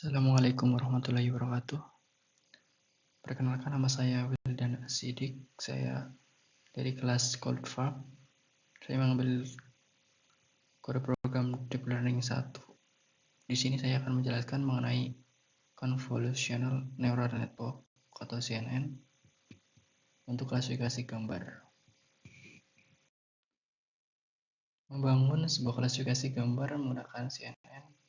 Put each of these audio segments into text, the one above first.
Assalamualaikum warahmatullahi wabarakatuh. Perkenalkan, nama saya Wildan Sidik. Saya dari kelas Cold Farm. Saya mengambil kode program Deep Learning 1. Di sini saya akan menjelaskan mengenai Convolutional Neural Network atau CNN untuk klasifikasi gambar. Membangun sebuah klasifikasi gambar menggunakan CNN.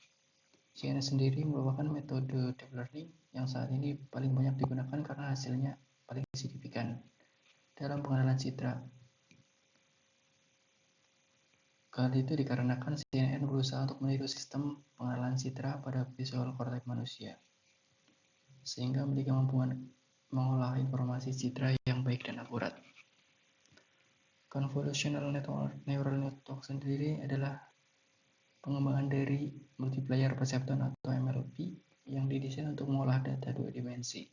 CNN sendiri merupakan metode deep learning yang saat ini paling banyak digunakan karena hasilnya paling signifikan dalam pengenalan citra. Hal itu dikarenakan CNN berusaha untuk meniru sistem pengenalan citra pada visual korteks manusia, sehingga memiliki kemampuan mengolah informasi citra yang baik dan akurat. Convolutional Neural Network sendiri adalah pengembangan dari Multiplayer Perceptron atau MLP yang didesain untuk mengolah data dua dimensi.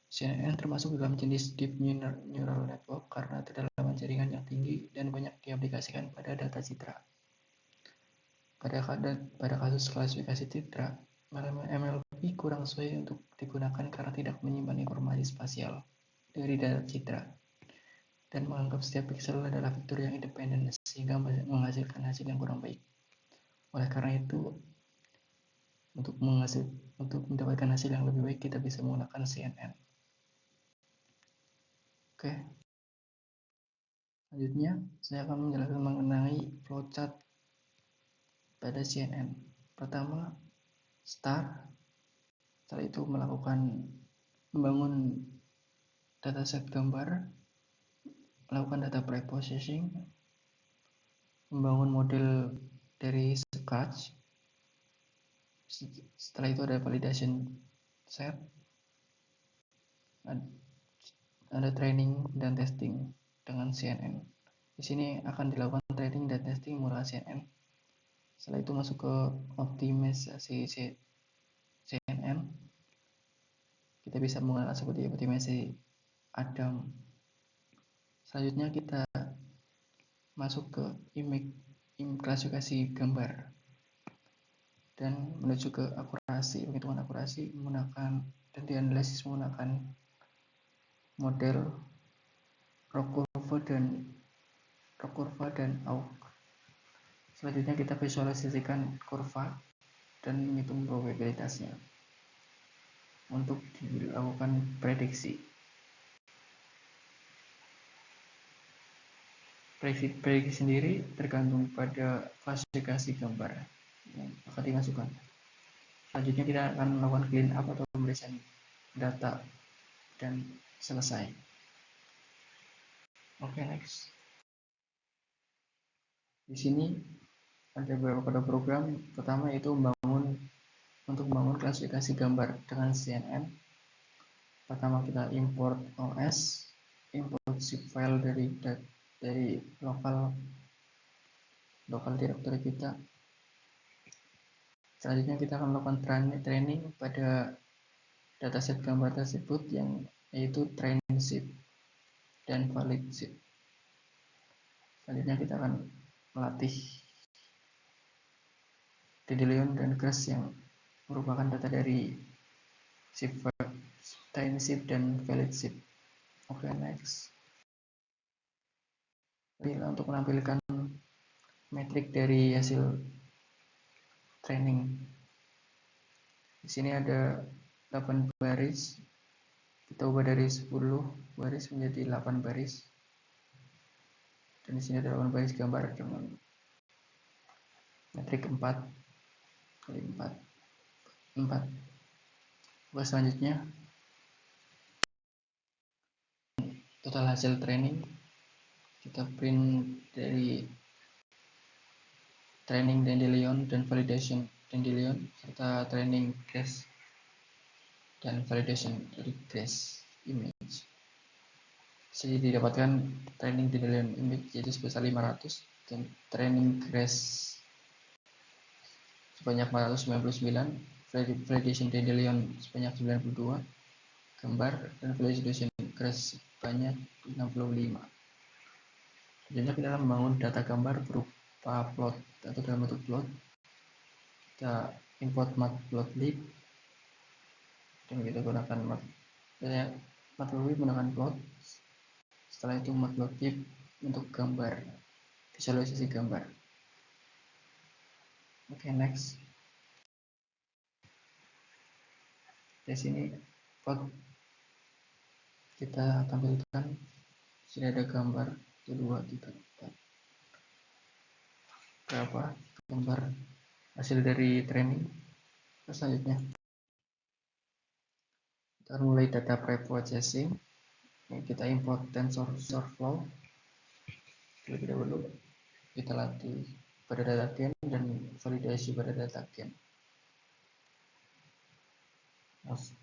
CNN termasuk dalam jenis Deep Neural Network karena kedalaman jaringan yang tinggi dan banyak diaplikasikan pada data citra. Pada kasus klasifikasi citra, MLP kurang sesuai untuk digunakan karena tidak menyimpan informasi spasial dari data citra dan menganggap setiap pixel adalah vektor yang independen sehingga menghasilkan hasil yang kurang baik. Oleh karena itu, untuk mendapatkan hasil yang lebih baik, kita bisa menggunakan CNN. Oke. Selanjutnya, saya akan menjelaskan mengenai flowchart pada CNN. Pertama, start. Setelah itu membangun dataset gambar, melakukan data preprocessing, membangun model dari scratch. Setelah itu ada validation set, ada training dan testing dengan CNN. Di sini akan dilakukan training dan testing menggunakan CNN. Setelah itu masuk ke optimisasi CNN. Kita bisa menggunakan seperti optimisasi Adam. Selanjutnya kita masuk ke image klasifikasi gambar dan menuju ke akurasi, penghitungan akurasi menggunakan dan dianalisis menggunakan model RockCurve dan AUG. Selanjutnya kita visualisasikan kurva dan menghitung probabilitasnya untuk dilakukan prediksi. Prediksi sendiri tergantung pada klasifikasi gambar yang akan dimasukkan. Selanjutnya kita akan melakukan clean up atau pemeriksaan data dan selesai. Oke, next. Di sini ada beberapa kode program. Pertama yaitu untuk membangun klasifikasi gambar dengan CNN. Pertama kita import OS, import zip file dari lokal directory kita. Selanjutnya kita akan melakukan training pada dataset gambar tersebut yang yaitu train zip dan valid zip. Selanjutnya kita akan melatih Dandelion dan Grass yang merupakan data dari zip file, train zip dan valid zip. Oke, next. Untuk menampilkan metrik dari hasil training. Di sini ada 8 baris. Kita ubah dari 10 baris menjadi 8 baris. Dan di sini ada 8 baris gambar dengan metrik 4 kali 4. Oke, selanjutnya total hasil training kita print dari training Dandelion dan validation Dandelion serta training Grass dan validation dari Grass image. Jadi didapatkan training Dandelion image yaitu sebesar 500 dan training Grass sebanyak 499, validation Dandelion sebanyak 92 gambar dan validation Grass sebanyak 65. Selanjutnya kita akan membangun data gambar berupa plot atau dalam bentuk plot. Kita import matplotlib dan kita gunakan matplotlib menggunakan plot. Setelah itu matplotlib untuk gambar, visualisasi gambar. Oke, next. Di sini plot kita tampilkan. Sini ada gambar 1, 2, 3, 4. Berapa gambar hasil dari training. Selanjutnya kita mulai data pre-processing. Kita import TensorFlow terlebih dahulu. Kita latih pada data gen dan validasi pada data gen.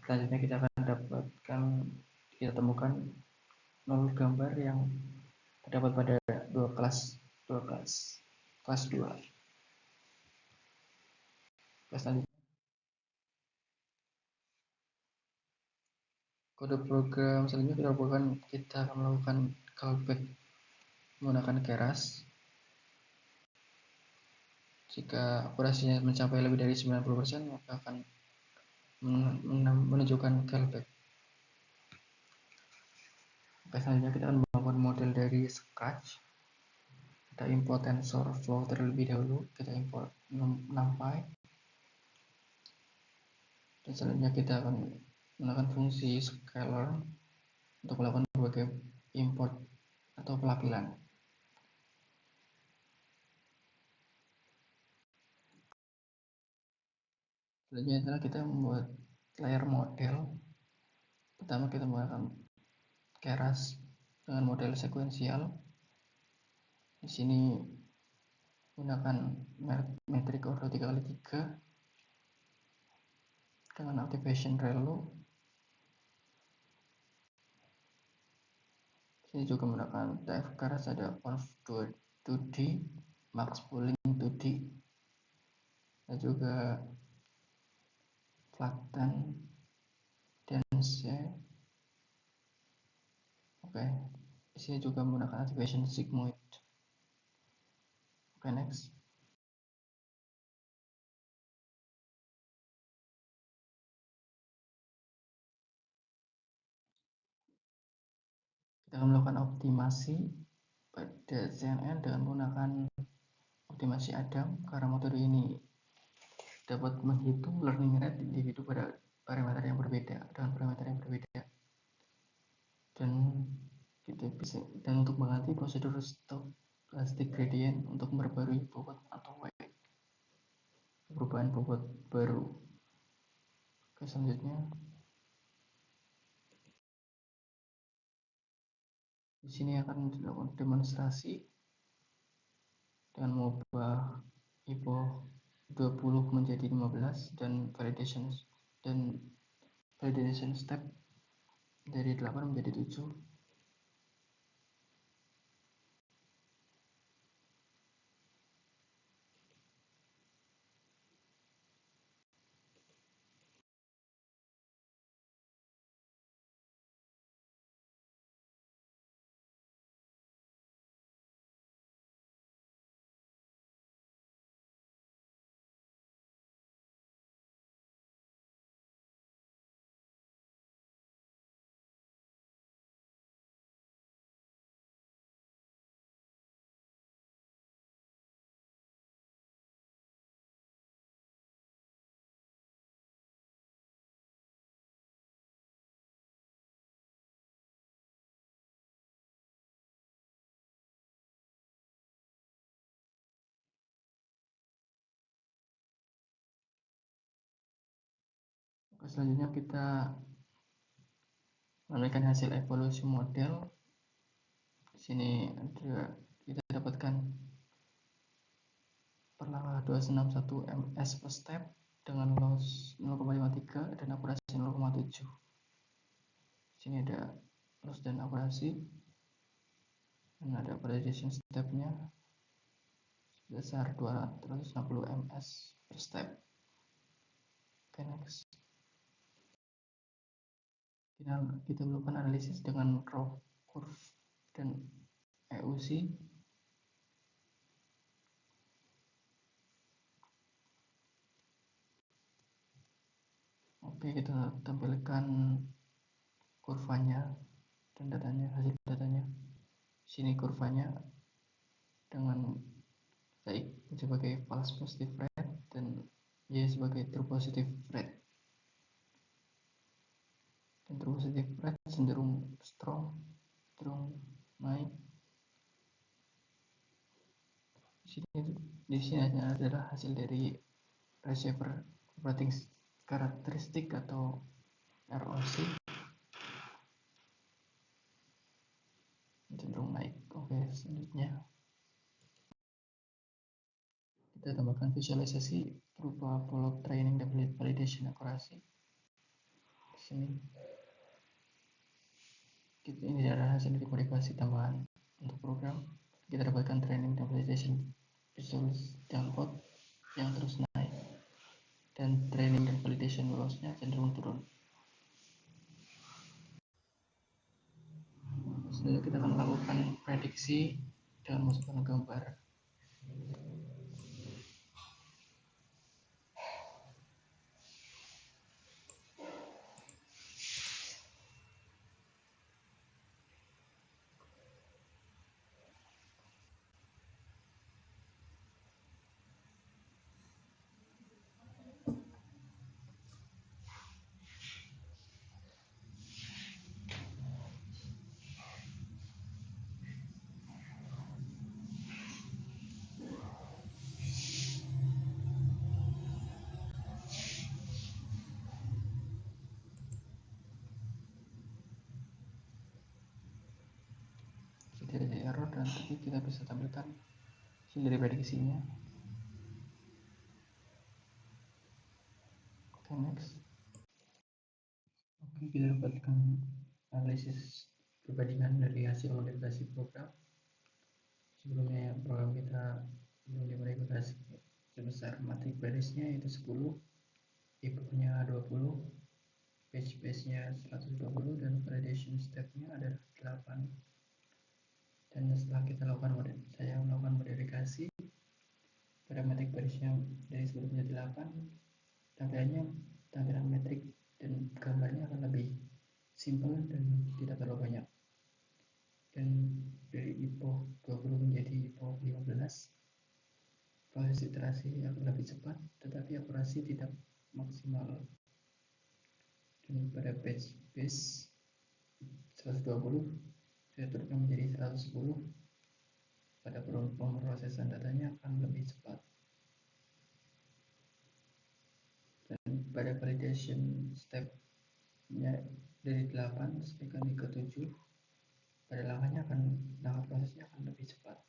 Selanjutnya kita akan kita temukan 0 gambar yang terdapat pada kelas 2. Selanjutnya kode program selanjutnya kita akan melakukan callback menggunakan keras. Jika akurasinya mencapai lebih dari 90%, maka akan menunjukkan callback. Selanjutnya kita akan membangun model dari scratch. Kita import TensorFlow terlebih dahulu. Kita import NumPy. Dan selanjutnya kita akan menggunakan fungsi scalar untuk melakukan berbagai import atau pelapilan. Selanjutnya adalah kita membuat layer model. Pertama kita menggunakan keras dengan model sekuensial. Di sini gunakan metrik order 3x3 dengan activation ReLU. Ini juga menggunakan type keras, ada conv 2D, max pooling 2D, dan juga flatten, dense. Oke, di sini juga menggunakan activation sigmoid. Oke, next. Kita akan melakukan optimasi pada CNN dengan menggunakan optimasi Adam, karena metode ini dapat menghitung learning rate individu pada parameter yang berbeda dan untuk mengganti prosedur stochastic gradient untuk memperbarui bobot atau weight, perubahan bobot baru. Oke, selanjutnya di sini akan dilakukan demonstrasi dengan mengubah IPO 20 menjadi 15 dan validation step dari 8 menjadi 7. Selanjutnya kita menambahkan hasil evolusi model. Di sini kita dapatkan perlahan 261 ms per step dengan loss 0,53 dan akurasi 0,7. Di sini ada loss dan akurasi, dan ada validation stepnya sebesar 260 ms per step. Oke, next. Kita melakukan analisis dengan raw curve dan EUC. Oke, kita tampilkan kurvanya dan datanya, hasil datanya. Sini kurvanya dengan baik sebagai false positive rate dan Y sebagai true positive rate. Dan true positive rate cenderung strong, cenderung naik. Di sini adalah hasil dari receiver operating karakteristik atau ROC, cenderung naik. Oke, selanjutnya kita tambahkan visualisasi berupa follow training dan validation akurasi. Di sini ini adalah hasil dari modifikasi tambahan untuk program. Kita dapatkan training dan validation visuals download yang terus naik, dan training dan validation lossnya cenderung turun. Selanjutnya kita akan melakukan prediksi dengan masukkan gambar. Tidak ada error, dan tapi kita bisa tampilkan hasil dari prediksinya. Oke, next. Oke, kita dapatkan analisis perbandingan dari hasil modifikasi program. Sebelumnya program kita belum dimodifikasi sebesar matric barisnya yaitu 10, inputnya 20, page base-nya 120, dan validation step-nya adalah 8. Dan setelah saya melakukan modifikasi pada matric barisnya dari sebelumnya 8, tampilan metrik dan gambarnya akan lebih simple dan tidak terlalu banyak. Dan dari IPO 20 menjadi IPO 15, proses iterasi akan lebih cepat, tetapi akurasi tidak maksimal. Dan pada page base 120 saya turunkan menjadi 110. Pada pemrosesan datanya akan lebih cepat. Dan pada validation step-nya dari 8 sampai ke 7, pada langkah prosesnya akan lebih cepat.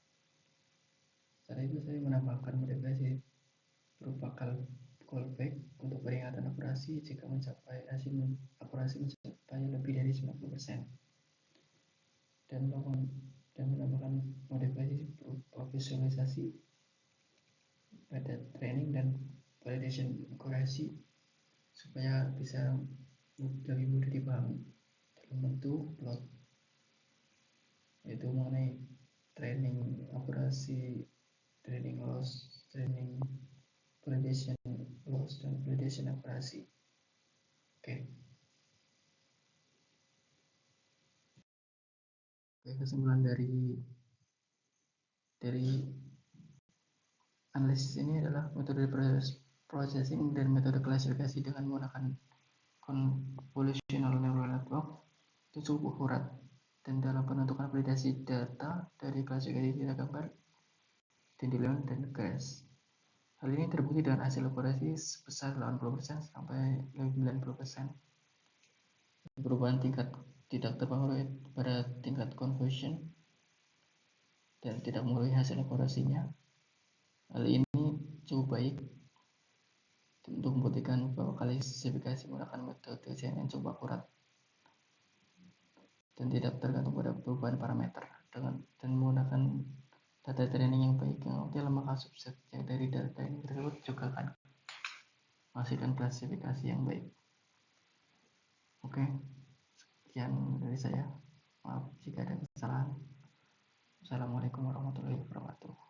Setelah itu saya menambahkan modifikasi berupa callback untuk peringatan akurasi jika hasil akurasi mencapai lebih dari 90%, dan menambahkan modifikasi berupa visualisasi pada training dan validation akurasi supaya bisa lebih mudah dipahami dalam bentuk plot, yaitu mengenai training akurasi, training loss, training validation loss, dan validation akurasi. Oke, kesimpulan dari analisis ini adalah metode processing dan metode klasifikasi dengan menggunakan convolutional neural network itu cukup akurat, dan dalam penentukan validasi data dari klasifikasi data gambar, dandelion, dan grass. Hal ini terbukti dengan hasil akurasi sebesar 80% sampai 90%. Perubahan tingkat tidak terpengaruh pada tingkat conversion dan tidak mengaruhi hasil akurasinya. Hal ini cukup baik untuk membuktikan bahwa klasifikasi menggunakan metode CNN cukup akurat dan tidak tergantung pada perubahan parameter, dan menggunakan data training yang baik yang optimal, maka subset yang dari data training tersebut juga akan menghasilkan klasifikasi yang baik. Oke, sekian dari saya. Maaf jika ada kesalahan. Assalamualaikum warahmatullahi wabarakatuh.